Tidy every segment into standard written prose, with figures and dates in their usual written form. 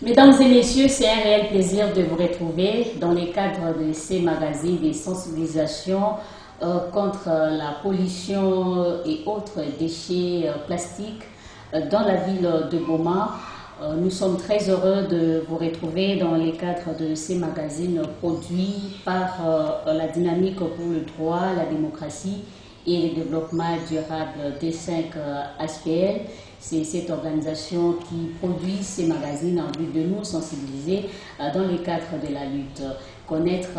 Mesdames et messieurs, c'est un réel plaisir de vous retrouver dans le cadre de ces magazines de sensibilisation contre la pollution et autres déchets plastiques dans la ville de Goma. Nous sommes très heureux de vous retrouver dans le cadre de ces magazines produits par la Dynamique pour le droit, la démocratie et le développement durable D5 HPL. C'est cette organisation qui produit ces magazines en vue de nous sensibiliser dans le cadre de la lutte. Connaître,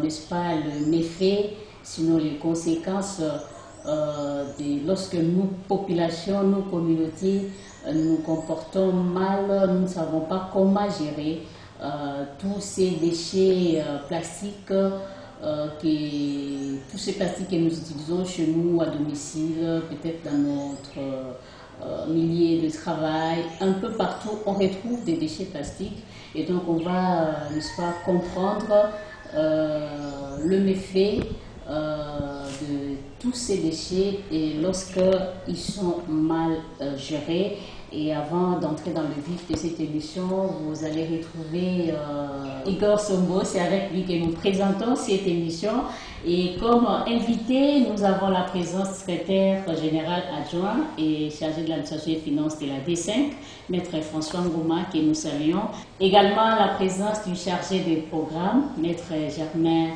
n'est-ce pas, le méfait, sinon les conséquences lorsque nous, populations, nos communautés, nous comportons mal, nous ne savons pas comment gérer tous ces déchets plastiques, tous ces plastiques que nous utilisons chez nous, à domicile, peut-être dans notre milieu de travail, un peu partout, on retrouve des déchets plastiques. Et donc on va, n'est-ce pas, comprendre le méfait de tous ces déchets et lorsqu'ils sont mal gérés. Et avant d'entrer dans le vif de cette émission, vous allez retrouver Igor Sombo. C'est avec lui que nous présentons cette émission. Et comme invité, nous avons la présence du secrétaire général adjoint et chargé de l'administration et finances de la D5, Maître François Ngoma, que nous saluons. Également la présence du chargé des programmes, Maître Germain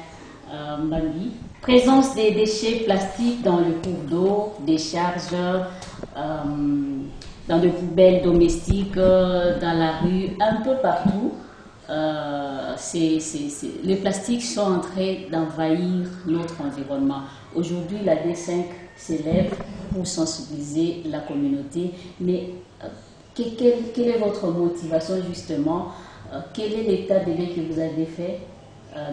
Mbambi. Présence des déchets plastiques dans le cours d'eau, des charges dans des poubelles domestiques, dans la rue, un peu partout. Les plastiques sont en train d'envahir notre environnement. Aujourd'hui, la D5 s'élève pour sensibiliser la communauté. Mais quelle est votre motivation justement? Quel est l'état des lieux que vous avez fait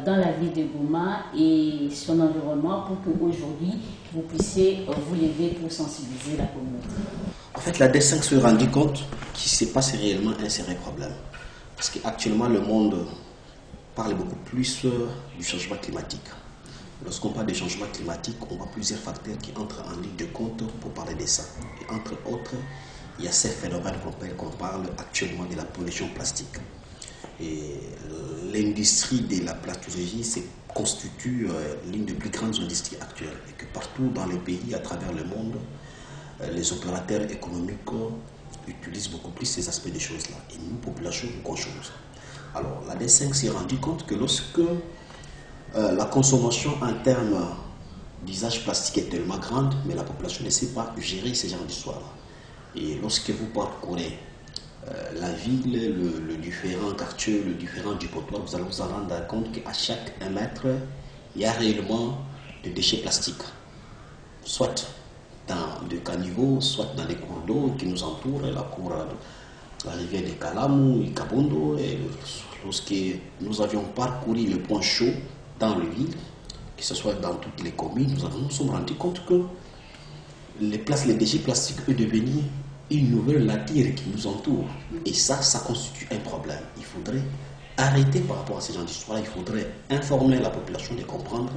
dans la ville de Goma et son environnement pour qu'aujourd'hui vous puissiez vous lever pour sensibiliser la communauté? En fait, la D5 se rendit compte qu'il ne s'est pas réellement un sérieux problème. Parce qu'actuellement, le monde parle beaucoup plus du changement climatique. Lorsqu'on parle de changement climatique, on voit plusieurs facteurs qui entrent en ligne de compte pour parler de ça. Et entre autres, il y a ces phénomènes qu'on parle actuellement de la pollution plastique. Et l'industrie de la plasturgie constitue l'une des plus grandes industries actuelles. Et que partout dans les pays, à travers le monde, les opérateurs économiques utilisent beaucoup plus ces aspects des choses-là. Et nous, population, nous consomment. Alors, la D5 s'est rendu compte que lorsque la consommation en termes d'usage plastique est tellement grande, mais la population ne sait pas gérer ce genre d'histoire. Et lorsque vous parcourez la ville, le différent quartier, le différent du potoir, vous allez vous en rendre compte qu'à chaque 1 mètre, il y a réellement des déchets plastiques. Soit dans des caniveaux, soit dans les cours d'eau qui nous entourent, la rivière de Kalamu, Ikabondo. Et lorsque nous avions parcouru le point chaud dans le ville, que ce soit dans toutes les communes, nous nous sommes rendus compte que les déchets plastiques peuvent devenir une nouvelle nature qui nous entoure. Et ça constitue un problème. Il faudrait arrêter par rapport à ces gens d'histoire. Il faudrait informer la population de comprendre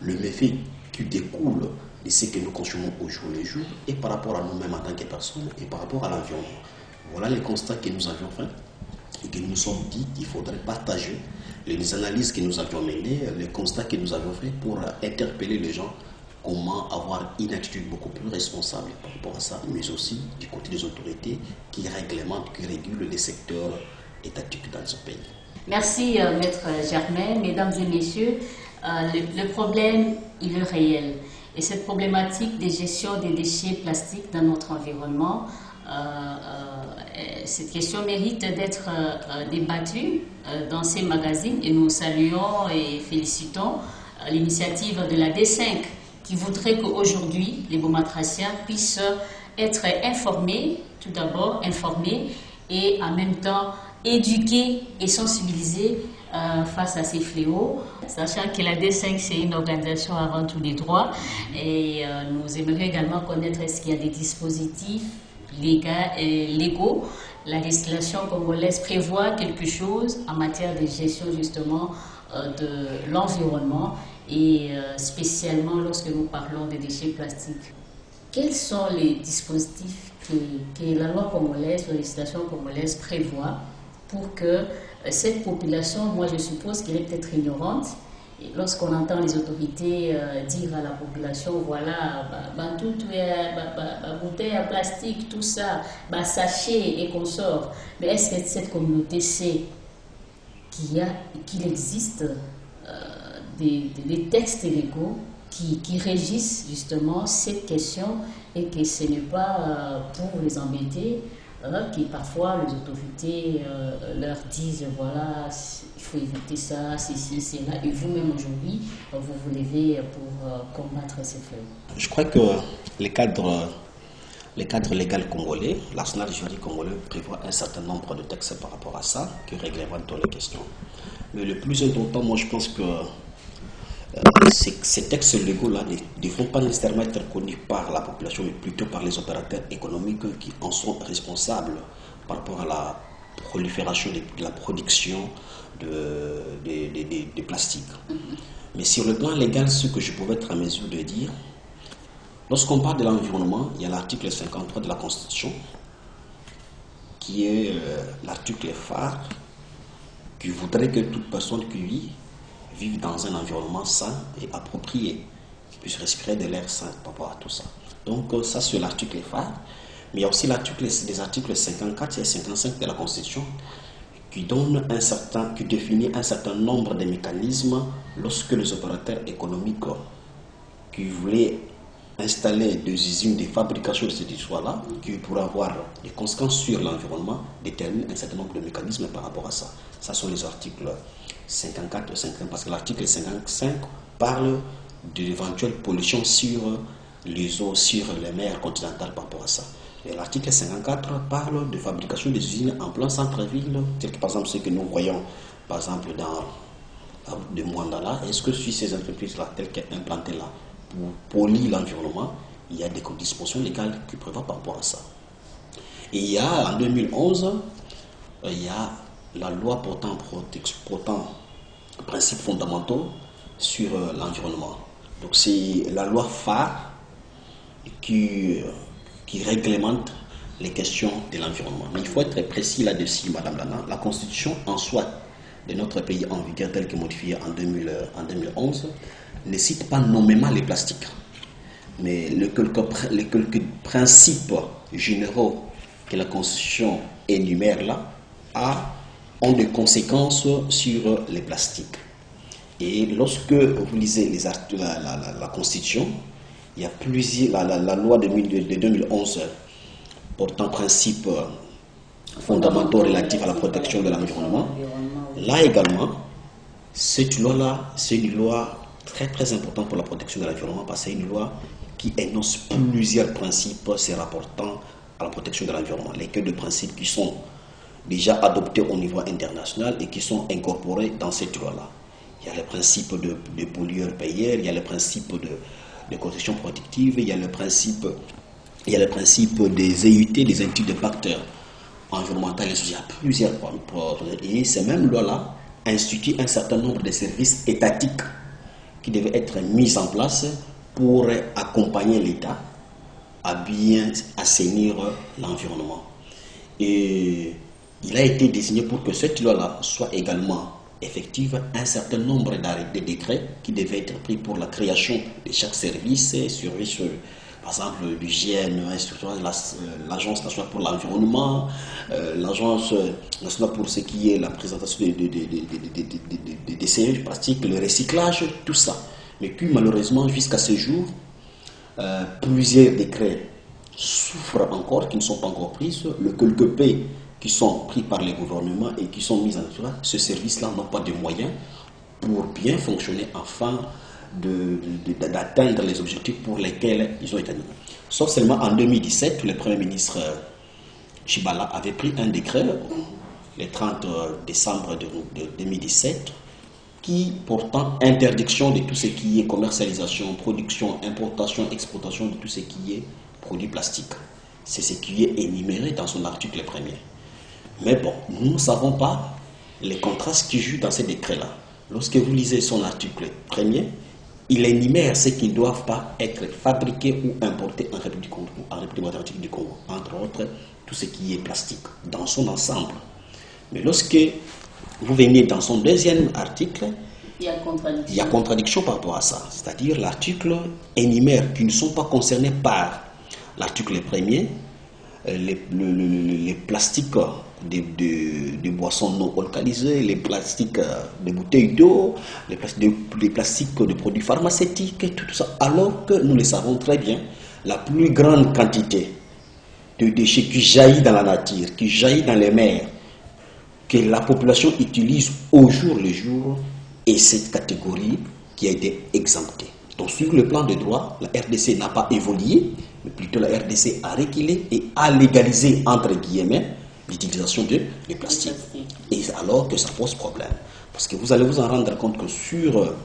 le méfait qui découle de ce que nous consommons au jour le jour et par rapport à nous-mêmes en tant que personnes et par rapport à l'environnement. Voilà les constats que nous avions faits et que nous nous sommes dit qu'il faudrait partager les analyses que nous avions menées, les constats que nous avions faits pour interpeller les gens comment avoir une attitude beaucoup plus responsable par rapport à ça, mais aussi du côté des autorités qui réglementent, qui régulent les secteurs étatiques dans ce pays. Merci, Maître Germain. Mesdames et messieurs, le problème, il est réel. Et cette problématique de gestion des déchets plastiques dans notre environnement, cette question mérite d'être débattue dans ces magazines et nous saluons et félicitons l'initiative de la D5 qui voudrait qu'aujourd'hui, les Baumatraciens puissent être informés, tout d'abord informés, et en même temps éduqués et sensibilisés face à ces fléaux, sachant que la D5 c'est une organisation avant tous les droits, et nous aimerions également connaître est-ce qu'il y a des dispositifs légaux. La législation congolaise prévoit quelque chose en matière de gestion justement de l'environnement et spécialement lorsque nous parlons des déchets plastiques. Quels sont les dispositifs que la loi congolaise, la législation congolaise prévoit pour que cette population, moi je suppose qu'elle est peut-être ignorante, et lorsqu'on entend les autorités dire à la population, voilà, tout bouteille à plastique, tout ça, sachet et consorts, mais est-ce que cette communauté sait qu'il existe des textes légaux qui régissent justement cette question et que ce n'est pas pour les embêter que parfois les autorités leur disent voilà, il faut éviter ça, ceci, cela, et vous-même aujourd'hui, vous vous levez pour combattre ces fléaux. Je crois que les cadres légaux congolais, l'arsenal juridique congolais prévoit un certain nombre de textes par rapport à ça qui réglementent les questions. Mais le plus important, moi je pense que ces textes légaux-là ne vont pas nécessairement être connus par la population, mais plutôt par les opérateurs économiques qui en sont responsables par rapport à la prolifération de la production de plastique. Mais sur le plan légal, ce que je pouvais être en mesure de dire, lorsqu'on parle de l'environnement, il y a l'article 53 de la Constitution, qui est l'article phare, qui voudrait que toute personne qui vive dans un environnement sain et approprié, qui puisse respirer de l'air sain par rapport à tout ça. Donc ça c'est l'article phare, mais il y a aussi les articles 54 et 55 de la Constitution qui définit un certain nombre de mécanismes lorsque les opérateurs économiques qui voulaient installer des usines de fabrication de ces histoires-là, qui pourraient avoir des conséquences sur l'environnement, déterminent un certain nombre de mécanismes par rapport à ça. Ça sont les articles 54 et 55, parce que l'article 55 parle de l'éventuelle pollution sur les eaux, sur les mers continentales par rapport à ça. Et l'article 54 parle de fabrication des usines en plein centre-ville, tel que par exemple ce que nous voyons par exemple dans la route de Mwandala. Est-ce que sur ces entreprises-là, telles qu'elles implantées là, pour polluer l'environnement, il y a des dispositions légales qui prévoient par rapport à ça. Et il y a en 2011, il y a la loi portant principes fondamentaux sur l'environnement. Donc c'est la loi phare qui réglemente les questions de l'environnement. Mais il faut être précis là-dessus, Madame Lana. La Constitution en soi de notre pays en vigueur telle que modifiée en 2011 ne cite pas nommément les plastiques. Mais les quelques principes généraux que la Constitution énumère là ont des conséquences sur les plastiques. Et lorsque vous lisez la Constitution, il y a plusieurs, la loi de 2011 portant principes fondamentaux relatifs à la protection de l'environnement. Là également, cette loi-là, c'est une loi très très importante pour la protection de l'environnement parce que c'est une loi qui énonce plusieurs principes se rapportant à la protection de l'environnement. Les cœurs de principes qui sont déjà adoptés au niveau international et qui sont incorporés dans cette loi-là. Il y a le principe de pollueur-payeur, il y a le principe de construction protective, il y a le principe des EUT, des études de facteurs environnementaux, il y a plusieurs points. Et ces mêmes lois-là instituent un certain nombre de services étatiques qui devaient être mis en place pour accompagner l'État à bien assainir l'environnement. Et il a été désigné pour que cette loi-là soit également effective un certain nombre de décrets qui devaient être pris pour la création de chaque service, par exemple l'hygiène, l'Agence nationale pour l'environnement, l'Agence nationale pour ce qui est la présentation des déchets plastiques, le recyclage, tout ça. Mais puis malheureusement, jusqu'à ce jour, plusieurs décrets souffrent encore, qui ne sont pas encore pris. Le quelques paix qui sont pris par les gouvernements et qui sont mis en œuvre, ce service-là n'a pas de moyens pour bien fonctionner afin d'atteindre les objectifs pour lesquels ils ont été animés. Sauf seulement en 2017, le Premier ministre Tshibala avait pris un décret, le 30 décembre de 2017, qui portant interdiction de tout ce qui est commercialisation, production, importation, exportation de tout ce qui est produit plastique. C'est ce qui est énuméré dans son article premier. Mais bon, nous ne savons pas les contrastes qui jouent dans ces décrets-là. Lorsque vous lisez son article premier, il énumère ce qui ne doivent pas être fabriqués ou importés en République démocratique du Congo, entre autres tout ce qui est plastique, dans son ensemble. Mais lorsque vous venez dans son deuxième article, il y a contradiction par rapport à ça. C'est-à-dire l'article énumère qu'ils ne sont pas concernés par l'article premier, les plastiques de boissons non alcoolisées, les plastiques de bouteilles d'eau, les plastiques de produits pharmaceutiques, et tout ça. Alors que nous le savons très bien, la plus grande quantité de déchets qui jaillit dans la nature, qui jaillit dans les mers, que la population utilise au jour le jour, et cette catégorie qui a été exemptée. Donc sur le plan de droit, la RDC n'a pas évolué, mais plutôt la RDC a reculé et a légalisé, entre guillemets, l'utilisation de plastique. Et alors que ça pose problème. Parce que vous allez vous en rendre compte que sur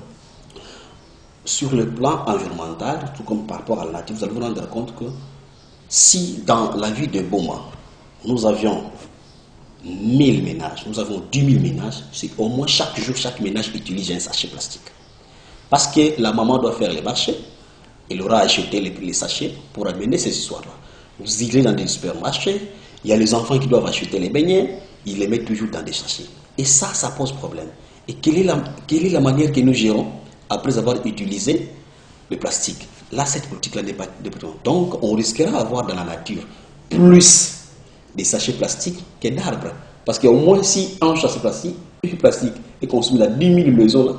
le plan environnemental, tout comme par rapport à la nature, vous allez vous rendre compte que si dans la ville de Boma, nous avions 1000 ménages, nous avons 10 000 ménages, c'est au moins chaque jour, chaque ménage utilise un sachet plastique. Parce que la maman doit faire les marchés, elle aura acheté les sachets pour amener ces histoires-là. Vous irez dans des supermarchés, il y a les enfants qui doivent acheter les beignets, ils les mettent toujours dans des sachets. Et ça pose problème. Et quelle est la manière que nous gérons après avoir utilisé le plastique? Là, cette politique-là n'est pas de problème. Donc, on risquera d'avoir dans la nature plus des sachets plastiques que d'arbres. Parce qu'au moins, si un sachet plastique est consommé dans 10 000 maisons, là,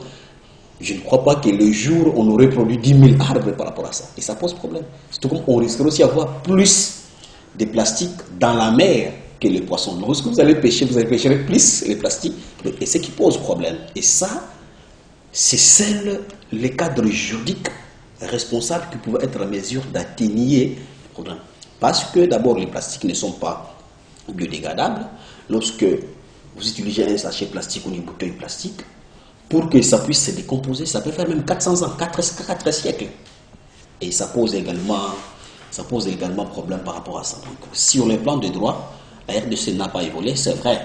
je ne crois pas que le jour où on aurait produit 10 000 arbres par rapport à ça. Et ça pose problème. Surtout comme on risquerait aussi d'avoir plus de plastique dans la mer que les poissons. Donc, lorsque vous allez pêcher plus les plastiques, et ce qui pose problème. Et ça, c'est seul les cadres juridiques responsables qui pouvaient être en mesure d'atténuer le problème. Parce que d'abord, les plastiques ne sont pas biodégradables. Lorsque vous utilisez un sachet plastique ou une bouteille plastique, pour que ça puisse se décomposer, ça peut faire même 400 ans, 4 siècles. Et ça pose également problème par rapport à ça. Donc, sur le plan de droit, la RDC n'a pas évolué, c'est vrai.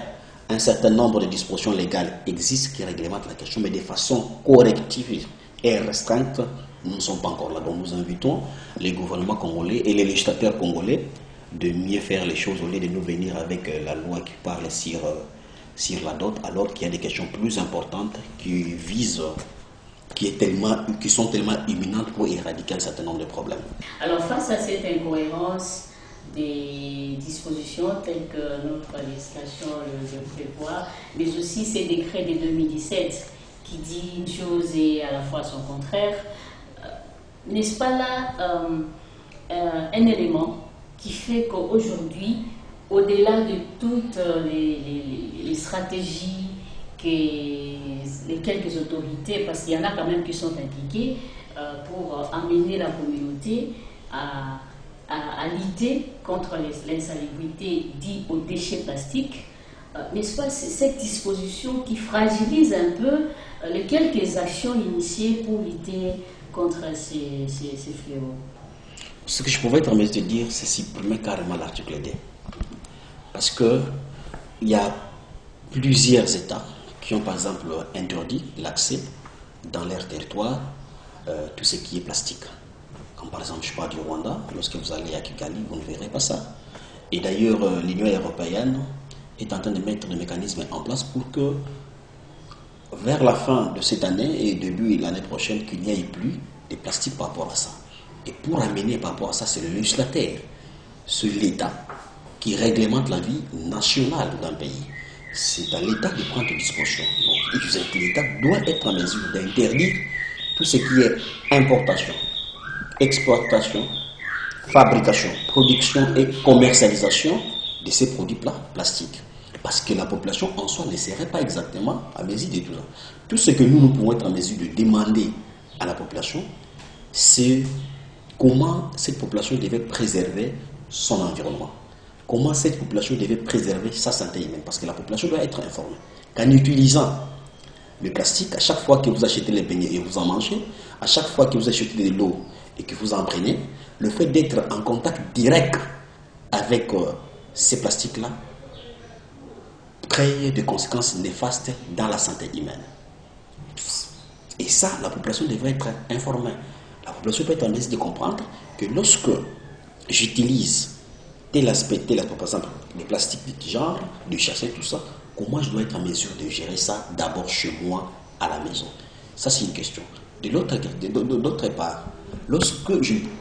Un certain nombre de dispositions légales existent qui réglementent la question, mais de façon corrective et restreinte, nous ne sommes pas encore là. Donc nous invitons les gouvernements congolais et les législateurs congolais de mieux faire les choses au lieu de nous venir avec la loi qui parle sur la dot, alors qu'il y a des questions plus importantes qui sont tellement imminentes pour éradiquer un certain nombre de problèmes. Alors face à cette incohérence des dispositions telles que notre législation le prévoit, mais aussi ces décrets de 2017 qui dit une chose et à la fois son contraire, n'est-ce pas là un élément qui fait qu'aujourd'hui, au-delà de toutes les stratégies que les quelques autorités, parce qu'il y en a quand même qui sont impliquées pour amener la communauté à lutter contre l'insalubrité due aux déchets plastiques, n'est-ce pas cette disposition qui fragilise un peu les quelques actions initiées pour lutter contre ces fléaux? Ce que je pouvais être en mesure de dire, c'est supprimer carrément l'article D. Parce qu'il y a plusieurs États qui ont par exemple interdit l'accès dans leur territoire tout ce qui est plastique. Comme par exemple, je parle du Rwanda, lorsque vous allez à Kigali, vous ne verrez pas ça. Et d'ailleurs, l'Union européenne est en train de mettre des mécanismes en place pour que vers la fin de cette année et début de l'année prochaine, qu'il n'y ait plus de plastique par rapport à ça. Et pour amener par rapport à ça, c'est le législateur, c'est l'État qui réglemente la vie nationale d'un pays. C'est à l'État de prendre des dispositions. Donc, l'État doit être en mesure d'interdire tout ce qui est importation, exploitation, fabrication, production et commercialisation de ces produits plastiques. Parce que la population en soi ne serait pas exactement à mesure de tout ça. Tout ce que nous pouvons être en mesure de demander à la population, c'est comment cette population devait préserver son environnement. Comment cette population devait préserver sa santé humaine. Parce que la population doit être informée. Qu'en utilisant le plastique, à chaque fois que vous achetez les beignets et vous en mangez, à chaque fois que vous achetez de l'eau et que vous en prenez, le fait d'être en contact direct avec ces plastiques-là crée des conséquences néfastes dans la santé humaine. Et ça, la population devrait être informée. La population peut être en mesure de comprendre que lorsque j'utilise tel aspect, par exemple, les plastiques de genre, de chasser, tout ça, comment je dois être en mesure de gérer ça d'abord chez moi, à la maison. Ça, c'est une question. De l'autre part, lorsque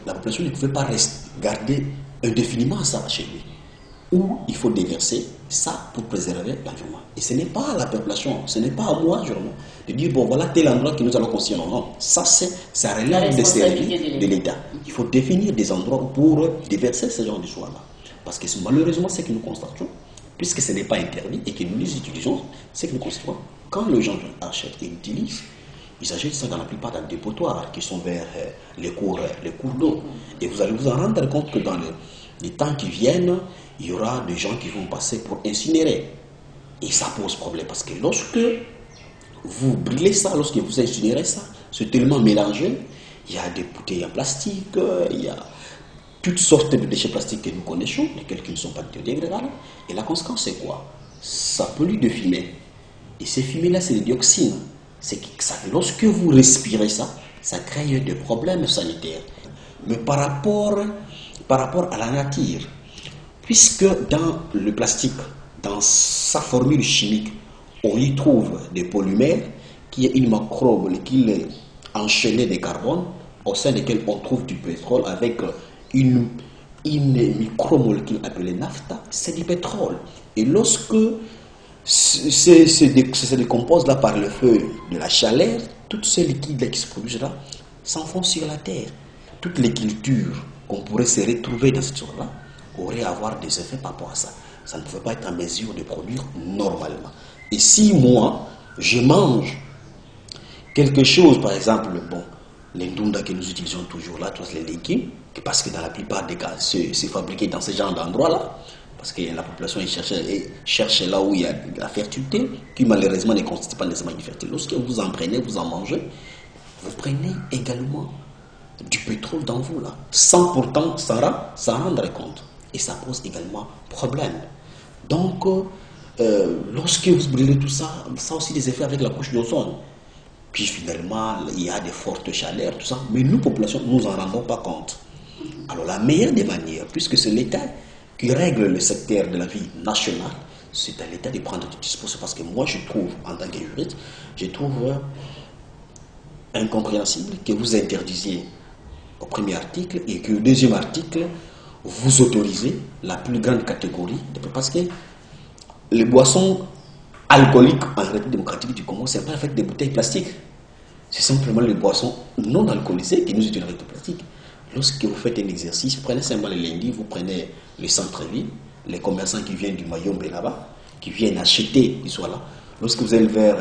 la population ne pouvait pas garder indéfiniment ça chez lui, où il faut déverser ça pour préserver l'environnement. Et ce n'est pas à la population, ce n'est pas à moi, de dire, bon, voilà tel endroit que nous allons construire. Non, non. Ça relève des services de l'État. Il faut définir des endroits pour déverser ce genre de soins-là. Parce que malheureusement, ce que nous constatons, puisque ce n'est pas interdit et que nous les utilisons, c'est que nous constatons, quand les gens achètent et utilisent, ils achètent ça dans la plupart des dépotoirs qui sont vers les cours d'eau. Et vous allez vous en rendre compte que dans les temps qui viennent, il y aura des gens qui vont passer pour incinérer. Et ça pose problème parce que lorsque vous brûlez ça, lorsque vous incinérez ça, c'est tellement mélangé. Il y a des bouteilles en plastique, il y a toutes sortes de déchets plastiques que nous connaissons, lesquels qui ne sont pas biodégradables. Et la conséquence, c'est quoi? Ça pollue de fumée. Et ces fumées-là, c'est des dioxines. C'est que lorsque vous respirez ça, ça crée des problèmes sanitaires. Mais par rapport à la nature, puisque dans le plastique, dans sa formule chimique, on y trouve des polymères qui est une macromolécule enchaînée de carbone au sein desquels on trouve du pétrole avec une micromolécule appelée naphtha, c'est du pétrole. Et lorsque se décompose là par le feu de la chaleur, tous ces liquides qui se produisent là s'enfoncent sur la terre. Toutes les cultures qu'on pourrait se retrouver dans cette zone-là auraient à avoir des effets par rapport à ça. Ça ne pouvait pas être en mesure de produire normalement. Et si moi, je mange quelque chose, par exemple, bon, les ndunda que nous utilisons toujours là, tous les légumes, parce que dans la plupart des cas, c'est fabriqué dans ce genre d'endroits-là, parce que la population cherche là où il y a la fertilité, qui malheureusement ne constitue pas nécessairement une fertilité. Lorsque vous en prenez, vous en mangez, vous prenez également du pétrole dans vous là, sans pourtant s'en rendre compte. Et ça pose également problème. Donc, lorsque vous brûlez tout ça, ça a aussi des effets avec la couche d'ozone. Puis finalement, il y a des fortes chaleurs, tout ça. Mais nous, population, nous n'en rendons pas compte. Alors la meilleure des manières, puisque c'est l'État qui règle le secteur de la vie nationale, c'est à l'État de prendre des dispositions. Parce que moi, je trouve, en tant que juriste, je trouve incompréhensible que vous interdisiez au premier article et que au deuxième article, vous autorisez la plus grande catégorie, parce que les boissons alcooliques en République démocratique du Congo, ce n'est pas avec des bouteilles plastiques. C'est simplement les boissons non alcoolisées qui nous utilisent avec du plastique. Lorsque vous faites un exercice, prenez simplement le lundi, vous prenez les centres-villes, les commerçants qui viennent du Mayombe là-bas, qui viennent acheter, ils soient là. Lorsque vous allez vers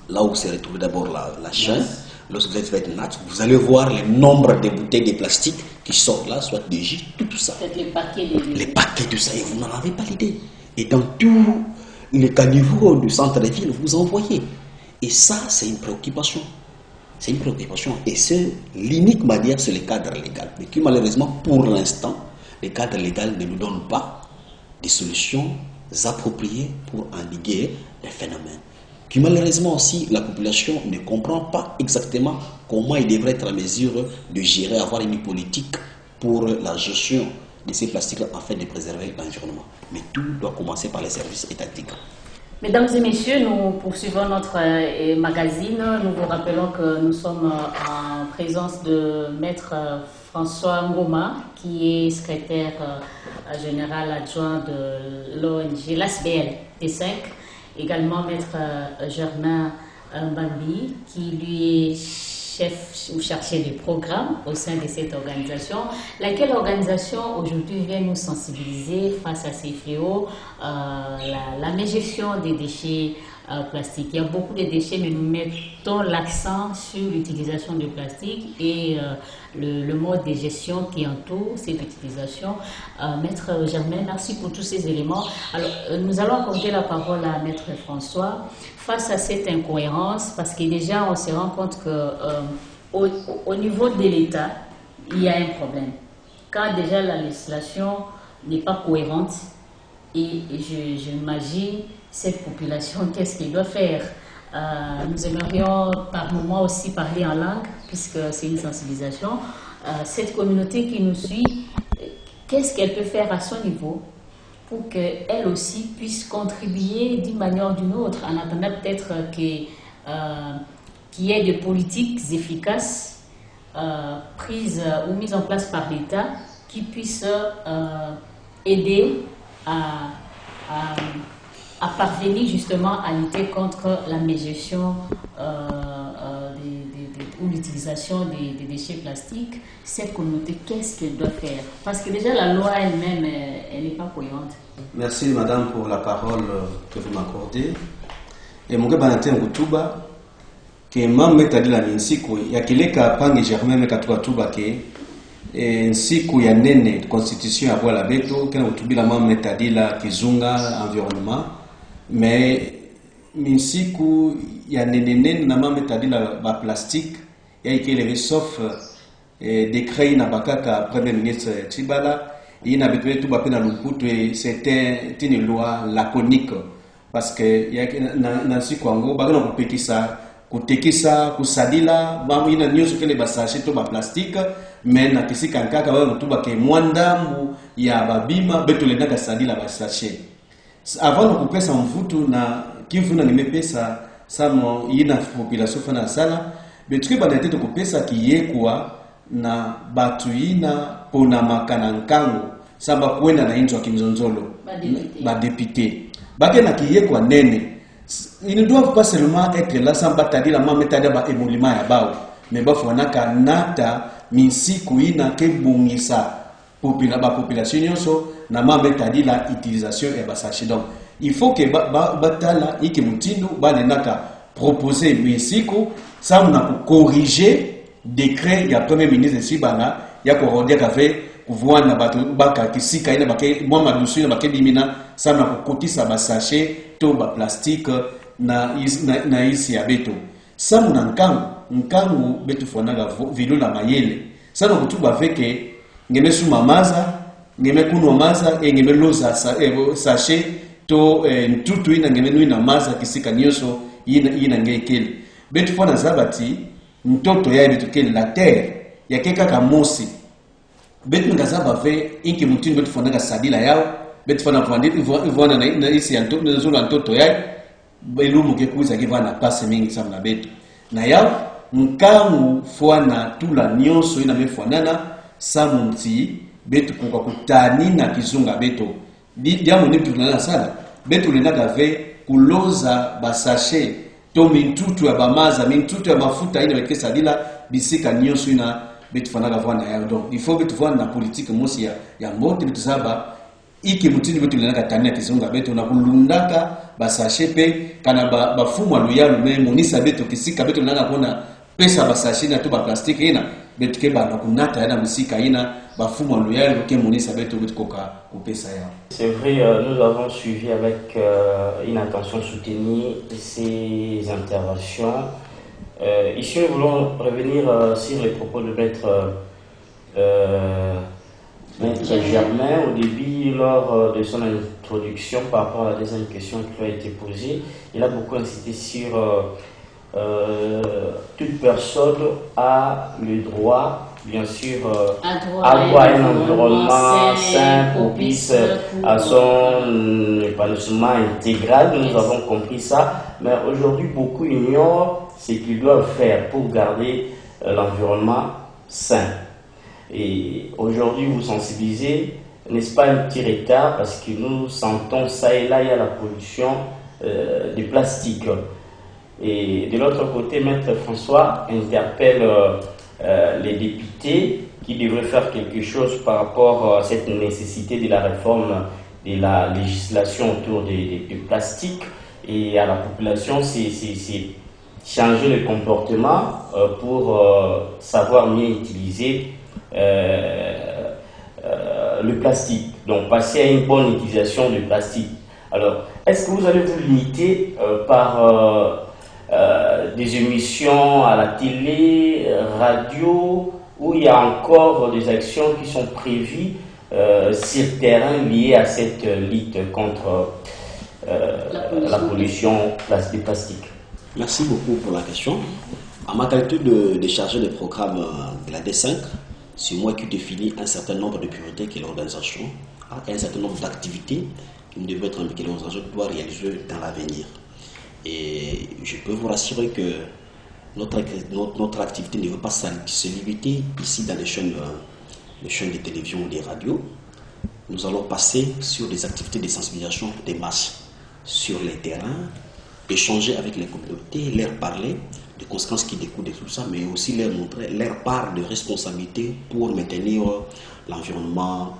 là où se retrouve d'abord la chaîne, lorsque vous êtes vers Nat, vous allez voir le nombre de bouteilles de plastique qui sortent là, soit des jus, tout ça. Les paquets de ça, et vous n'en avez pas l'idée. Et dans tous les caniveaux du centre-ville, vous en voyez. Et ça, c'est une préoccupation. C'est une préoccupation. Et c'est l'unique manière, c'est le cadre légal. Mais qui, malheureusement, pour l'instant, le cadre légal ne nous donne pas des solutions appropriées pour endiguer les phénomènes. Puis, malheureusement aussi, la population ne comprend pas exactement comment il devrait être en mesure de gérer, avoir une politique pour la gestion de ces plastiques-là afin de préserver l'environnement. Mais tout doit commencer par les services étatiques. Mesdames et messieurs, nous poursuivons notre magazine. Nous vous rappelons que nous sommes en présence de Maître François Ngoma, qui est secrétaire général adjoint de l'ONG l'ASBL T5. Également Maître Germain Mbambi, qui lui est chef ou chargé de programme au sein de cette organisation. Laquelle organisation aujourd'hui vient nous sensibiliser face à ces fléaux, la mégestion des déchets plastiques. Il y a beaucoup de déchets, mais nous mettons l'accent sur l'utilisation du plastique et le mode de gestion qui entoure cette utilisation. Maître Germain, merci pour tous ces éléments. Alors, nous allons accorder la parole à Maître François. Face à cette incohérence, parce que déjà on se rend compte que au niveau de l'État, il y a un problème. Quand déjà la législation n'est pas cohérente, et j'imagine cette population, qu'est-ce qu'elle doit faire? Nous aimerions par moment aussi parler en langue, puisque c'est une sensibilisation. Cette communauté qui nous suit, qu'est-ce qu'elle peut faire à son niveau pour qu'elle aussi puisse contribuer d'une manière ou d'une autre, en attendant peut-être qu'il y ait des politiques efficaces prises ou mises en place par l'État qui puissent aider à parvenir justement à lutter contre la mégestion ou l'utilisation des déchets plastiques. Cette communauté, qu'est-ce qu'elle doit faire? Parce que déjà la loi elle-même, elle n'est pas cohérente. Merci madame pour la parole que vous m'accordez. Et mon gars Valentin Rutuba, que mama metadila ni nsiku ya kileka pangi Germain mekatuka tuba ke nsiku ya nene constitution ya bwala beto kena utubila mama metadila kizunga environnement mais nsiku ya nene na mama metadila ba plastique ya ikele sauf décret na bakaka premier ministre Tshibala il n'a pas tout bapé dans le coup c'était une loi laconique parce que ya na siku ngo bagana kupekisa kutekisa kusadila bamu ina nyoso kele basashe to ba plastique mais na kisika nkaka ba mutuba ke mwandambu ya babima beto lenda ka sadila basashe avant de kupesa mvutu na kivuna nimepesa samo ina population fana sala betri banete to kupesa kiyekwa na batu ina pona makana nkango samba kwenda na inzo kimzonzolo ba député bagena kiyekwa nene. Ils ne doivent pas seulement être là sans batailler la mamétada ba émolima ya bao mais ba fonaka nata minsiku ina ke bungisa population nyonso na mamétadi la utilisation et ba sachet. Donc il faut que batala ike mutindo ba naka proposer minsiku ça on a pour corriger décret ya premier ministre Sibana ya ko rodia kafe kuvuana batu baka kisika ina bake mwa madusu ina bake bimina ça na kokotisa ba sachet to ba plastique na isi ya beto ça muna nkangu betu fonaga vilo la mayele ça na kutuba veke ngeme suma maza ngeme kuno maza ngeme loza sachet to ntutu ina ngeme nuina maza kisika nyoso ina ngekele betu fona zabati mtoto ya betu kele la terre ya keka kamosi betu ngazaba ve inki mutini betu fonaga sadila yao betu fona vwana na isi ya ntoto ya belumu ke kuza kivana pase mingi sana na betu na yao nkangu fwana tula nyonso ina mefanana samunti betu kwa kutani na kizunga betu diamu ni tunana sana betu lenaka ve kuloza basashe to mintutu ya bamaza mintutu ya mafuta ina bekesa sadila bisika nyonso ina betu fanaga vwana yao. Donc il faut betu vwana na politique mosi ya mbote betu saba iki mutini betu lenaka tania kizunga betu na kulundaka basashe pe kana bafumu aluyalu me monisa betu kisika betu lenaka kona pesa basashe na to ba plastique ina betu ke bana kunata yana musika ina bafumu aluyalu ke monisa betu betu koka kupesa yao. C'est vrai, nous avons suivi avec une attention soutenue ces interventions. Ici, nous voulons revenir sur les propos de Maître Germain au début, lors de son introduction par rapport à la deuxième question qui a été posée. Il a beaucoup insisté sur toute personne a le droit, bien sûr, à un environnement sain, propice à son épanouissement intégral. Nous avons compris ça, mais aujourd'hui, beaucoup ignorent ce qu'ils doivent faire pour garder l'environnement sain. Et aujourd'hui, vous sensibilisez, n'est-ce pas, un petit retard parce que nous sentons ça et là, il y a la pollution des plastiques. Et de l'autre côté, Maître François interpelle les députés qui devraient faire quelque chose par rapport à cette nécessité de la réforme de la législation autour des plastiques, et à la population, c'est changer le comportement pour savoir mieux utiliser le plastique, donc passer à une bonne utilisation du plastique. Alors, est-ce que vous allez vous limiter par des émissions à la télé, radio, où il y a encore des actions qui sont prévues sur le terrain liées à cette lutte contre la pollution des plastiques? Merci beaucoup pour la question. En ma qualité de chargé de programme de la D5, c'est moi qui définis un certain nombre de priorités que l'organisation a, un certain nombre d'activités que l'organisation doit réaliser dans l'avenir. Et je peux vous rassurer que notre activité ne veut pas se limiter ici dans les chaînes de télévision ou des radios. Nous allons passer sur des activités de sensibilisation des masses sur les terrains, échanger avec les communautés, leur parler des conséquences qui découlent de tout ça, mais aussi leur montrer leur part de responsabilité pour maintenir l'environnement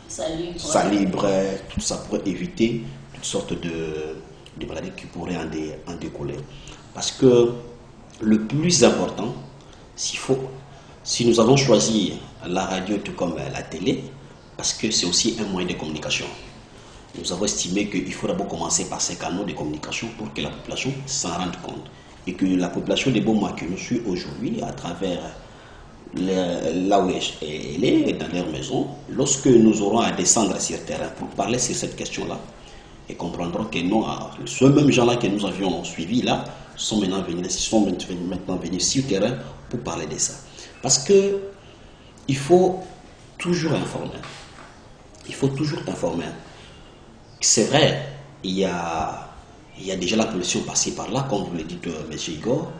salubre, tout ça pour éviter toutes sortes de maladies qui pourraient en découler. Parce que le plus important, si nous avons choisi la radio tout comme la télé, parce que c'est aussi un moyen de communication. Nous avons estimé qu'il faut d'abord commencer par ces canaux de communication pour que la population s'en rende compte. Et que la population de Boma qui nous suit aujourd'hui, à travers là où elle est, dans leur maison, lorsque nous aurons à descendre sur le terrain pour parler sur cette question-là, et comprendront que non, ceux mêmes gens-là que nous avions suivis là, sont maintenant venus sur le terrain pour parler de ça. Parce que il faut toujours informer. Il faut toujours informer. C'est vrai, il y a déjà la pollution passée par là, comme vous le dites, M. Igor,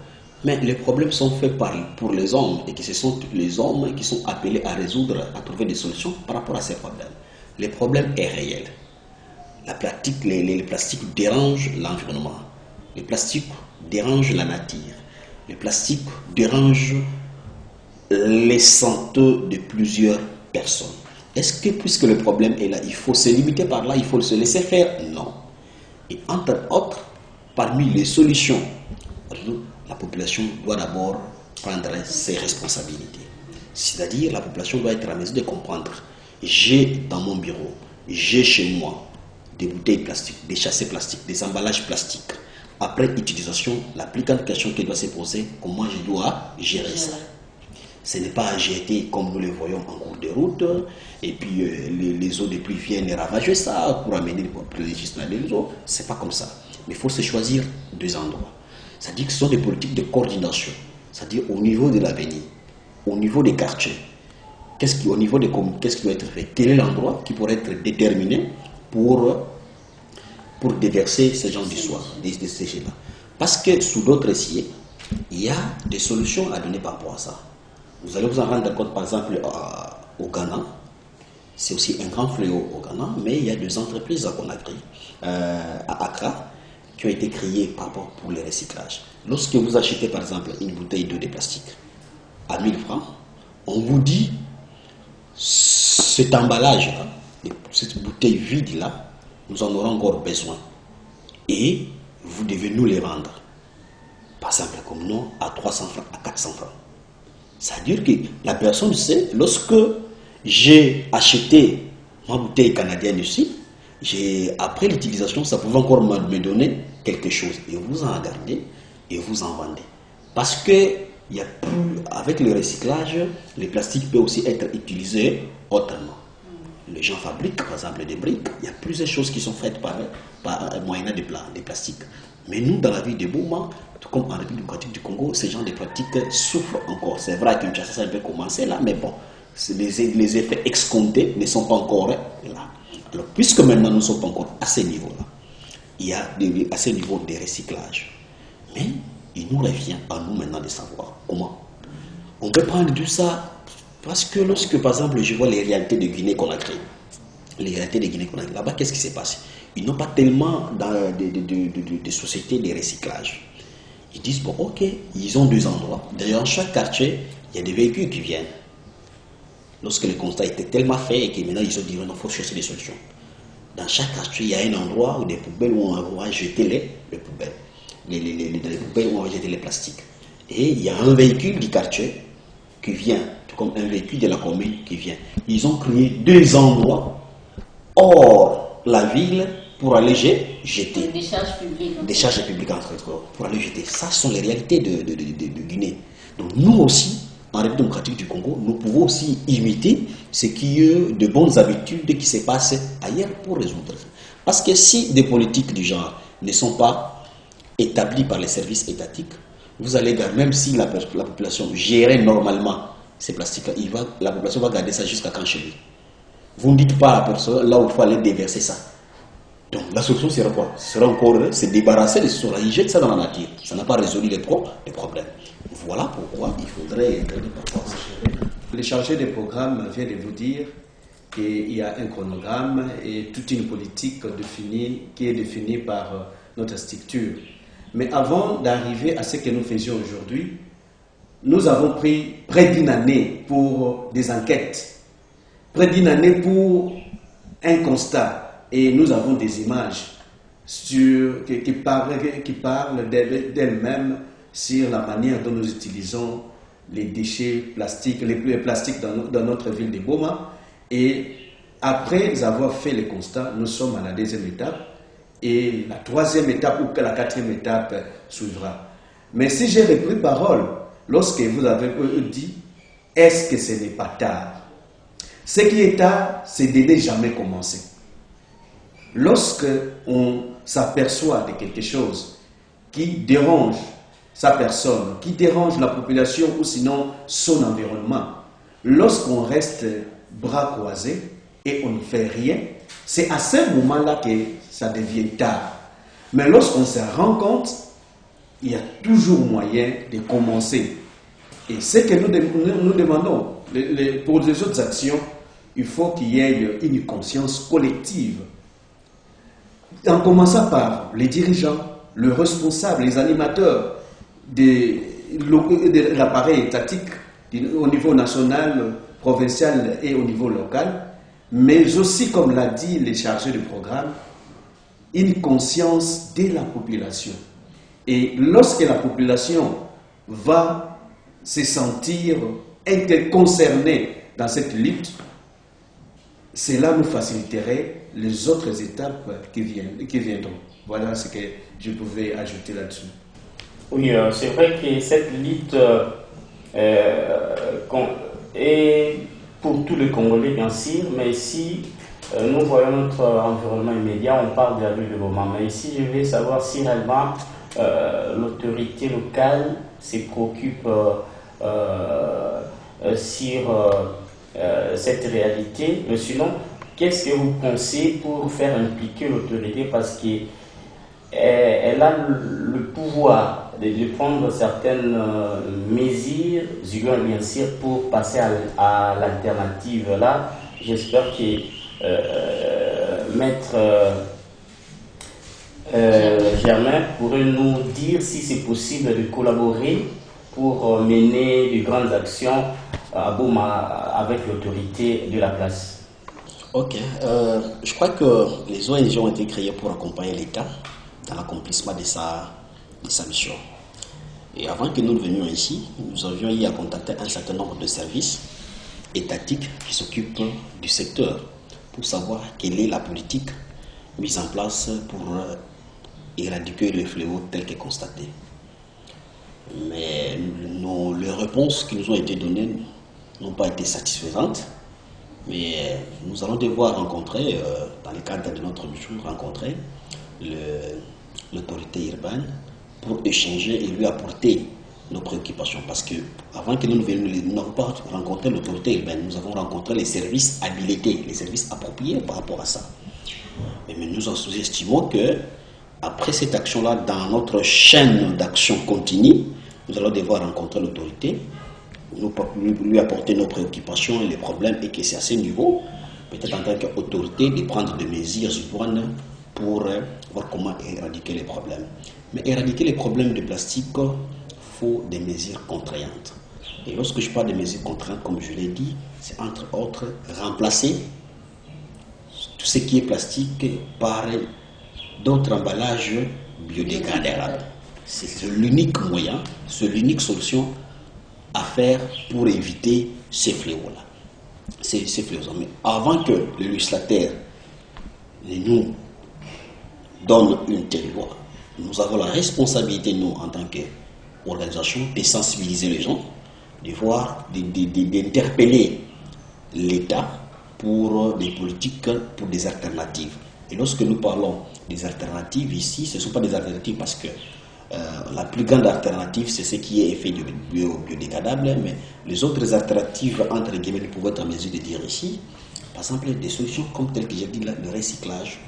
mais les problèmes sont faits pour les hommes, et que ce sont les hommes qui sont appelés à résoudre, à trouver des solutions par rapport à ces problèmes. Le problème est réel. Les plastiques dérangent l'environnement. Les plastiques dérangent la nature. Les plastiques dérangent les santé de plusieurs personnes. Est-ce que, puisque le problème est là, il faut se limiter par là, il faut se laisser faire? Non. Et entre autres, parmi les solutions, la population doit d'abord prendre ses responsabilités. C'est-à-dire, la population doit être à mesure de comprendre. J'ai dans mon bureau, j'ai chez moi des bouteilles plastiques, des châssis plastiques, des emballages plastiques. Après utilisation, la plus grande question qu'elle doit se poser, comment je dois gérer ça? Ce n'est pas à jeter comme nous le voyons en cours de route, et puis les eaux de pluie viennent ravager ça pour amener les gistes dans les eaux. Ce n'est pas comme ça. Mais il faut se choisir deux endroits. C'est-à-dire que ce sont des politiques de coordination. C'est-à-dire au niveau de l'avenir, au niveau des quartiers. Qu'est-ce qui doit être fait? Quel est l'endroit qui pourrait être déterminé pour déverser ces gens du soir, des déchets-là? Parce que sous d'autres essais, il y a des solutions à donner par rapport à ça. Vous allez vous en rendre compte, par exemple, au Ghana. C'est aussi un grand fléau au Ghana, mais il y a deux entreprises à Conakry, à Accra, qui ont été créées pour le recyclage. Lorsque vous achetez, par exemple, une bouteille d'eau de plastique à 1000 francs, on vous dit, cet emballage-là, cette bouteille vide-là, nous en aurons encore besoin. Et vous devez nous les vendre. Par exemple, comme nous, à 300 francs, à 400 francs. C'est-à-dire que la personne sait, lorsque j'ai acheté ma bouteille canadienne ici, après l'utilisation, ça pouvait encore me donner quelque chose. Et vous en gardez et vous en vendez. Parce que avec le recyclage, le plastique peut aussi être utilisé autrement. Les gens fabriquent, par exemple, des briques. Il y a plusieurs choses qui sont faites par moyen de plastique. Mais nous, dans la ville de Boma, tout comme en République démocratique du Congo, ces gens de pratiques souffrent encore. C'est vrai qu'une chasse, ça peut commencer là, mais bon, les effets escomptés ne sont pas encore là. Alors, puisque maintenant nous ne sommes pas encore à ce niveau-là, il y a à ce niveau de recyclage. Mais il nous revient à nous maintenant de savoir comment. On peut prendre tout ça, parce que lorsque, par exemple, je vois les réalités de Guinée-Conakry, là-bas, qu'est-ce qui s'est passé? ils n'ont pas tellement de sociétés de recyclage. Ils disent, bon, ok, ils ont 2 endroits. D'ailleurs, dans chaque quartier, il y a des véhicules qui viennent. Lorsque le constat était tellement fait et que maintenant ils ont dit, non, il faut chercher des solutions. Dans chaque quartier, il y a un endroit où des poubelles où on va jeter les poubelles. Dans les poubelles où on va jeter les plastiques. Et il y a un véhicule du quartier qui vient, tout comme un véhicule de la commune qui vient. Ils ont créé 2 endroits hors la ville pour aller jeter. Des charges publiques. Des charges publiques entre autres, pour aller jeter. Ça sont les réalités de Guinée. Donc nous aussi, en République démocratique du Congo, nous pouvons aussi imiter ce qui est de bonnes habitudes qui se passent ailleurs pour résoudre. Parce que si des politiques du genre ne sont pas établies par les services étatiques, vous allez garder, même si la population gérait normalement ces plastiques, la population va garder ça jusqu'à quand chez lui. Vous ne dites pas à la personne là où il faut aller déverser ça. Donc la solution sera quoi? Ce sera encore se débarrasser de ce il jette ça dans la nature. Ça n'a pas résolu les problèmes. Voilà pourquoi il faudrait intervenir par rapport à ça. Le chargé des programmes vient de vous dire qu'il y a un chronogramme et toute une politique qui est définie par notre structure. Mais avant d'arriver à ce que nous faisions aujourd'hui, nous avons pris près d'1 année pour des enquêtes, près d'1 année pour un constat. Et nous avons des images qui parlent d'elles-mêmes sur la manière dont nous utilisons les déchets plastiques, les plastiques dans notre ville de Boma. Et après avoir fait le constat, nous sommes à la 2e étape. Et la 3e étape ou la 4e étape suivra. Mais si j'ai repris parole, lorsque vous avez dit, est-ce que ce n'est pas tard? Ce qui est tard, c'est de ne jamais commencer. Lorsque on s'aperçoit de quelque chose qui dérange sa personne, qui dérange la population ou sinon son environnement, lorsqu'on reste bras croisés et on ne fait rien, c'est à ce moment-là que ça devient tard. Mais lorsqu'on se rend compte, il y a toujours moyen de commencer. Et ce que nous demandons, pour les autres actions, il faut qu'il y ait une conscience collective. En commençant par les dirigeants, les responsables, les animateurs de l'appareil étatique au niveau national, provincial et au niveau local, mais aussi, comme l'a dit les chargés du programme, une conscience de la population. Et lorsque la population va se sentir concernée dans cette lutte, cela nous faciliterait les autres étapes qui viendront. Voilà ce que je pouvais ajouter là-dessus. Oui, c'est vrai que cette lutte est pour tous les Congolais, bien sûr, mais ici, nous voyons notre environnement immédiat, on parle de la ville de Boma. Mais ici, je vais savoir si réellement l'autorité locale se préoccupe sur cette réalité. Mais sinon, qu'est-ce que vous pensez pour faire impliquer l'autorité, parce qu'elle a le pouvoir de prendre certaines mesures, bien sûr, pour passer à l'alternative. Là, j'espère que Maître Germain pourrait nous dire si c'est possible de collaborer pour mener de grandes actions à Boma avec l'autorité de la place. Ok, je crois que les ONG ont été créées pour accompagner l'État dans l'accomplissement de sa mission. Et avant que nous venions ici, nous avions eu à contacter un certain nombre de services étatiques qui s'occupent du secteur pour savoir quelle est la politique mise en place pour éradiquer le fléau tel que constaté. Mais les réponses qui nous ont été données n'ont pas été satisfaisantes. Mais nous allons devoir rencontrer, dans le cadre de notre mission, rencontrer l'autorité urbaine pour échanger et lui apporter nos préoccupations. Parce que avant que nous n'avons pas rencontré l'autorité urbaine, nous avons rencontré les services habilités, les services appropriés par rapport à ça. Mais nous en sous-estimons que après cette action-là, dans notre chaîne d'action continue, nous allons devoir rencontrer l'autorité, lui apporter nos préoccupations et les problèmes, et que c'est à ce niveau, peut-être en tant qu'autorité, de prendre des mesures idoines pour voir comment éradiquer les problèmes. Mais éradiquer les problèmes de plastique, il faut des mesures contraignantes. Et lorsque je parle de mesures contraignantes, comme je l'ai dit, c'est entre autres remplacer tout ce qui est plastique par d'autres emballages biodégradables. C'est l'unique moyen, c'est l'unique solution à faire pour éviter ces fléaux-là. Ces fléaux. Mais avant que le législateur ne nous donne une telle loi, nous avons la responsabilité, nous, en tant qu'organisation, de sensibiliser les gens, de voir, d'interpeller l'État pour des politiques, pour des alternatives. Et lorsque nous parlons des alternatives ici, ce ne sont pas des alternatives parce que la plus grande alternative, c'est ce qui est effet biodégradable, mais les autres alternatives, entre guillemets, nous pouvons être en mesure de dire ici, par exemple, des solutions comme telles que j'ai dit, le recyclage,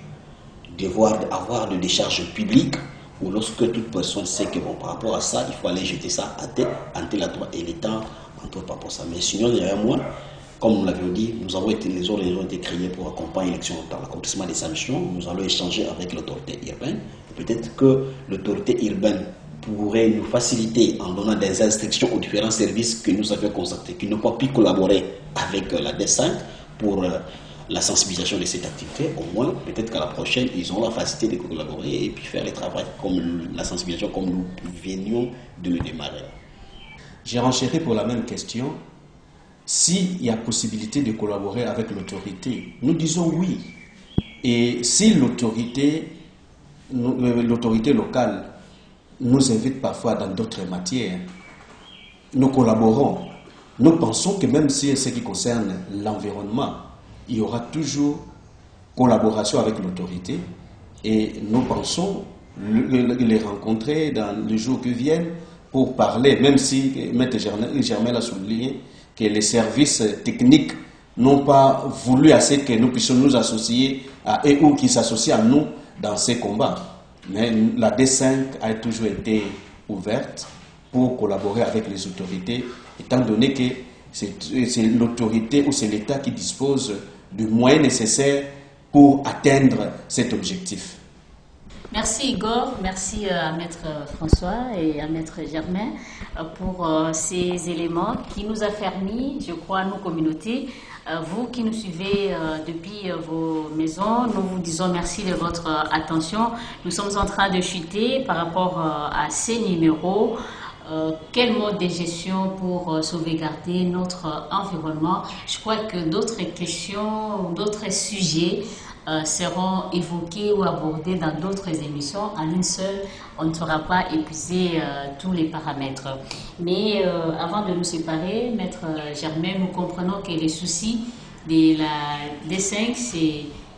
avoir de décharges publiques, ou lorsque toute personne sait que bon, par rapport à ça, il faut aller jeter ça à tel endroit et l'État entre pas pour ça. Mais sinon, derrière moi, comme nous l'avions dit, les organisations ont été créées pour accompagner l'élection dans l'accomplissement des sanctions. Nous allons échanger avec l'autorité urbaine. Peut-être que l'autorité urbaine pourrait nous faciliter en donnant des instructions aux différents services que nous avions constatés, qui n'ont pas pu collaborer avec la D5 pour la sensibilisation de cette activité. Au moins, peut-être qu'à la prochaine, ils auront la facilité de collaborer et puis faire le travail comme la sensibilisation comme nous venions de le démarrer. J'ai renchéri pour la même question. S'il y a possibilité de collaborer avec l'autorité, nous disons oui. Et si l'autorité locale nous invite parfois dans d'autres matières, nous collaborons. Nous pensons que même si ce qui concerne l'environnement, il y aura toujours collaboration avec l'autorité. Et nous pensons les rencontrer dans les jours qui viennent pour parler, même si M. Germain l'a souligné, que les services techniques n'ont pas voulu assez que nous puissions nous associer à eux ou qu'ils s'associent à nous dans ces combats. Mais la D5 a toujours été ouverte pour collaborer avec les autorités, étant donné que c'est l'autorité ou c'est l'État qui dispose des moyens nécessaires pour atteindre cet objectif. Merci Igor, merci à Maître François et à Maître Germain pour ces éléments qui nous a permis, je crois, nos communautés. Vous qui nous suivez depuis vos maisons, nous vous disons merci de votre attention. Nous sommes en train de chuter par rapport à ces numéros. Quel mode de gestion pour sauvegarder notre environnement? Je crois que d'autres questions, d'autres sujets seront évoqués ou abordés dans d'autres émissions. En une seule, on ne saura pas épuiser tous les paramètres. Mais avant de nous séparer, Maître Germain, nous comprenons que les soucis de la D5,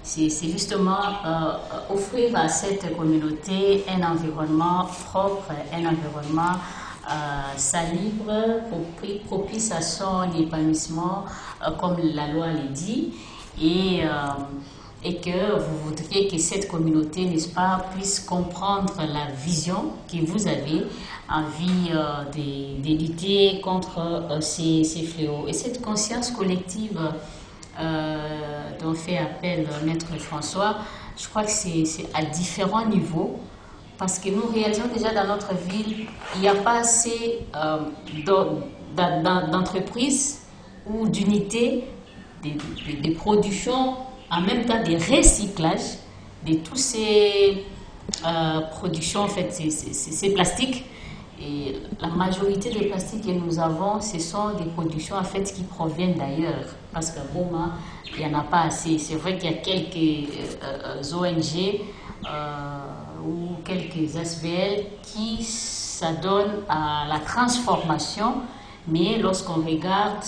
c'est justement offrir à cette communauté un environnement propre, un environnement salubre, propice à son épanouissement, comme la loi le dit, et que vous voudriez que cette communauté, n'est-ce pas, puisse comprendre la vision que vous avez envie de lutter contre ces fléaux. Et cette conscience collective dont fait appel Maître François, je crois que c'est à différents niveaux, parce que nous réalisons déjà dans notre ville, il n'y a pas assez d'entreprises ou d'unités de production, en même temps des recyclages de tous ces productions, en fait, ces plastiques. Et la majorité des plastiques que nous avons, ce sont des productions en fait qui proviennent d'ailleurs, parce qu'à Goma, il n'y en a pas assez. C'est vrai qu'il y a quelques ONG ou quelques SBL qui s'adonnent à la transformation, mais lorsqu'on regarde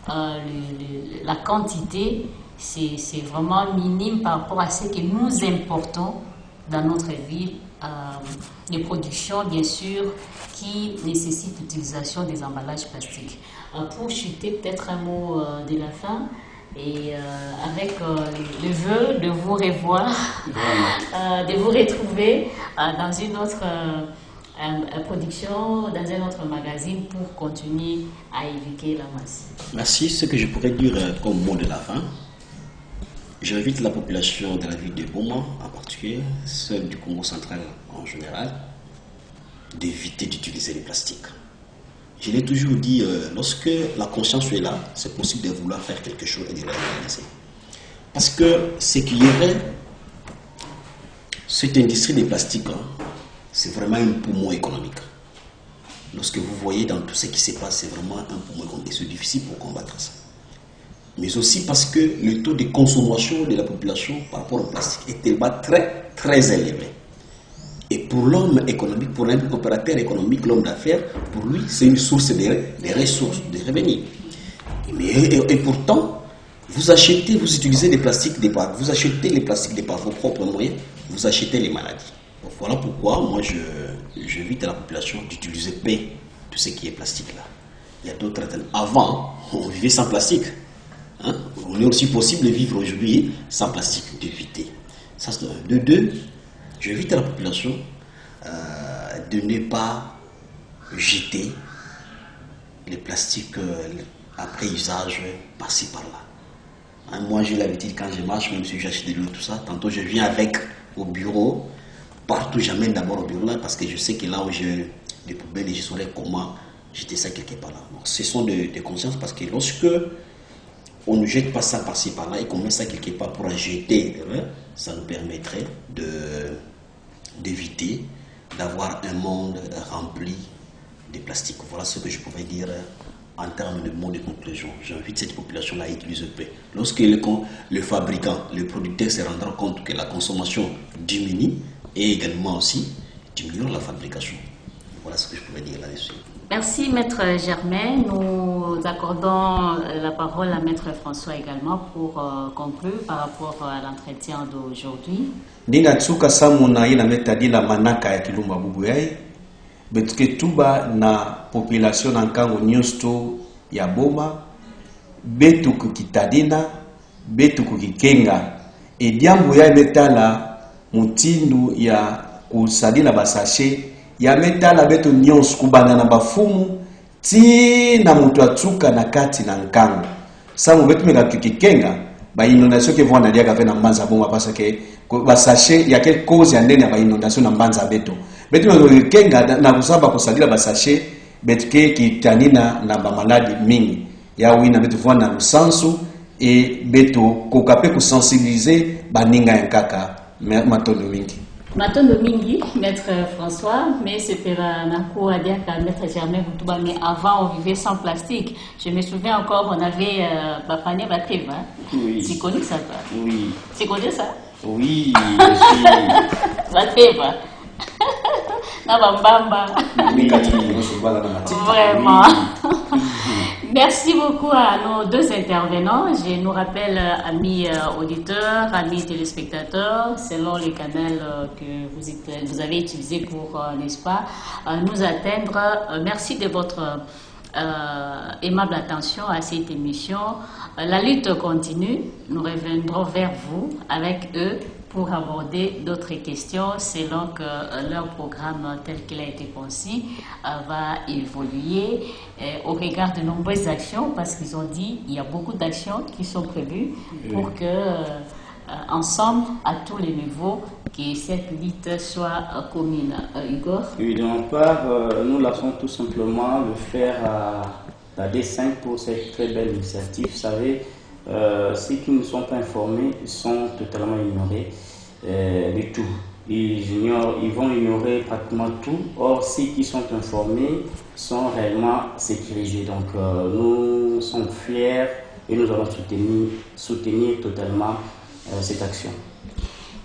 la quantité, c'est vraiment minime par rapport à ce que nous importons dans notre ville, des productions bien sûr qui nécessitent l'utilisation des emballages plastiques. Pour chuter, peut-être un mot de la fin, et avec le vœu de vous revoir, de vous retrouver dans une autre production, dans un autre magazine pour continuer à éduquer la masse. Merci. Ce que je pourrais dire comme mot de la fin, j'invite la population de la ville de Boma, en particulier, celle du Congo central en général, d'éviter d'utiliser les plastiques. Je l'ai toujours dit, lorsque la conscience est là, c'est possible de vouloir faire quelque chose et de le réaliser. Parce que ce qui y aurait, cette industrie des plastiques, c'est vraiment un poumon économique. Lorsque vous voyez dans tout ce qui se passe, c'est vraiment un poumon économique et c'est difficile pour combattre ça. Mais aussi parce que le taux de consommation de la population par rapport au plastique est tellement très élevé. Et pour l'homme économique, pour un opérateur économique, l'homme d'affaires, pour lui, c'est une source de ressources, de revenus. Et pourtant, vous utilisez des plastiques vous achetez les plastiques par vos propres moyens, vous achetez les maladies. Donc voilà pourquoi moi j'invite la population d'utiliser peu tout ce qui est plastique là. Il y a d'autres alternatives. Avant, on vivait sans plastique. On est aussi possible de vivre aujourd'hui sans plastique, d'éviter. Ça, c'est de deux. J'invite la population de ne pas jeter les plastiques après usage par-ci par-là. Moi, j'ai l'habitude quand je marche, même si j'achète de l'eau, tout ça, tantôt je viens avec au bureau. Partout, j'amène d'abord au bureau là parce que je sais que là où j'ai des poubelles et je saurais comment jeter ça quelque part là. Donc, ce sont des consciences parce que lorsque on ne jette pas ça par-ci par-là et qu'on met ça quelque part pour en jeter, ça nous permettrait d'éviter d'avoir un monde rempli de plastique. Voilà ce que je pourrais dire en termes de mot de conclusion. J'invite cette population-là à utiliser peu. Lorsque le fabricant, le producteur se rendra compte que la consommation diminue et également aussi diminuer la fabrication. Voilà ce que je pourrais dire là-dessus. Merci Maître Germain. Nous accordons la parole à Maître François également pour conclure par rapport à l'entretien d'aujourd'hui. Ndinga tsuka samuna ina metadila manaka ya Kilumba Bubuyai betuke tuba na population na nkango nyusto ya Boma betuku kitadina betuku kikenga ediambu ya metala mutindu ya kusadila basashe ya metala betu nyonso kubanda na bafumu ti na mutu atsuka na kati na nkango samu betu meka kikenga ba inondation ke vona dia ka na mbanza Boma parce que basashe ya quelle cause ya ndene ba inondation na mbanza betu meka kikenga na kusaba kusadila basashe betu ke kitanina na ba maladi mingi ya wina betu vona na lusansu et betu kokape ku sensibiliser baninga ya kaka matondo mingi. Matondo mingi, Maître François, mais c'est pour Nako Adiaka, Maître Germain Boutouba, mais avant on vivait sans plastique. Je me souviens encore, on avait Bapane Bateva. Oui. Tu connais ça, toi? Oui. Tu connais ça? Oui, je suis. Bateva. Nabambamba. Oui. Vraiment. Merci beaucoup à nos deux intervenants. Je nous rappelle, amis auditeurs, amis téléspectateurs, selon les canaux que vous avez utilisés pour, n'est-ce pas, nous atteindre. Merci de votre aimable attention à cette émission. La lutte continue. Nous reviendrons vers vous avec eux pour aborder d'autres questions selon que leur programme tel qu'il a été conçu va évoluer au regard de nombreuses actions, parce qu'ils ont dit qu'il y a beaucoup d'actions qui sont prévues pour que, ensemble, à tous les niveaux, que cette lutte soit commune. Igor? Oui, de notre part, nous laissons tout simplement le faire à dessein pour cette très belle initiative. Vous savez, ceux qui ne sont pas informés sont totalement ignorés de tout. Ils vont ignorer pratiquement tout. Or, ceux qui sont informés sont réellement sécurisés. Donc, nous sommes fiers et nous allons soutenir totalement cette action.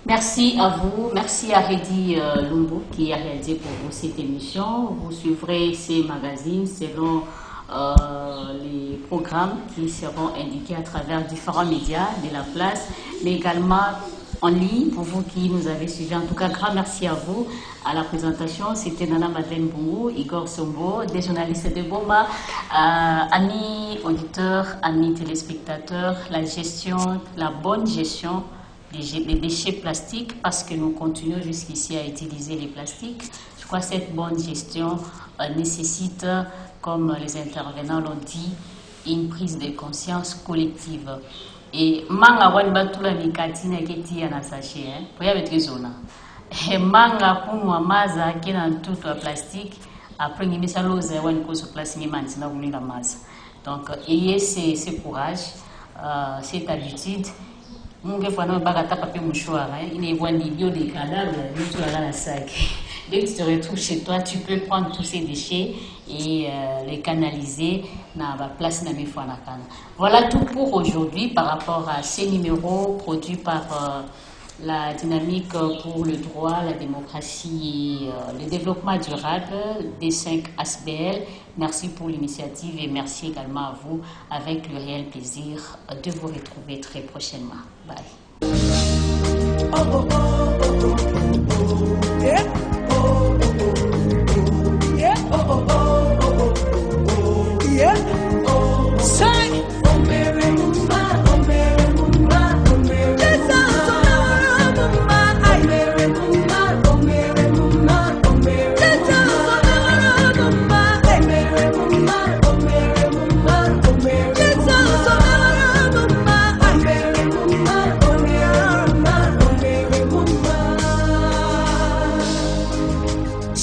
Merci à vous, merci à Reddy Lumbu qui a réalisé pour vous cette émission. Vous suivrez ces magazines selon les programmes qui seront indiqués à travers différents médias de la place, mais également en ligne pour vous qui nous avez suivis. En tout cas, grand merci à vous. À la présentation, c'était Nana Madeleine Bungu, Igor Sombo, des journalistes de Boma, amis auditeurs, amis téléspectateurs, la bonne gestion des déchets plastiques, parce que nous continuons jusqu'ici à utiliser les plastiques. Je crois que cette bonne gestion nécessite, comme les intervenants l'ont dit, une prise de conscience collective. Et manga wan batula mikati na keti ya na sachet hein pour y mettre zona et manga kunwa maza kina mtutu wa plastique après ngimi saloza wan ko so place ni manti na kulinga maza donc ayez ce courage cette habitude munge fana baka tapa pe mouchoir hein il est wandi bio des cadavres tu la la sac. Dès que tu te retrouves chez toi, tu peux prendre tous ces déchets et les canaliser dans la place de Mifuanakana. Voilà tout pour aujourd'hui par rapport à ces numéros produits par la dynamique pour le droit, la démocratie et le développement durable des 5 ASBL. Merci pour l'initiative et merci également à vous avec le réel plaisir de vous retrouver très prochainement. Bye. Yeah. Say,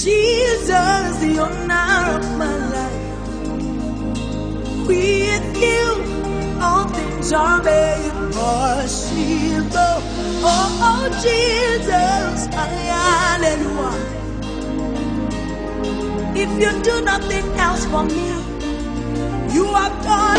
Jesus, the honor of my life. With you, all things are made possible. Oh, Jesus, hallelujah. If you do nothing else for me, you have done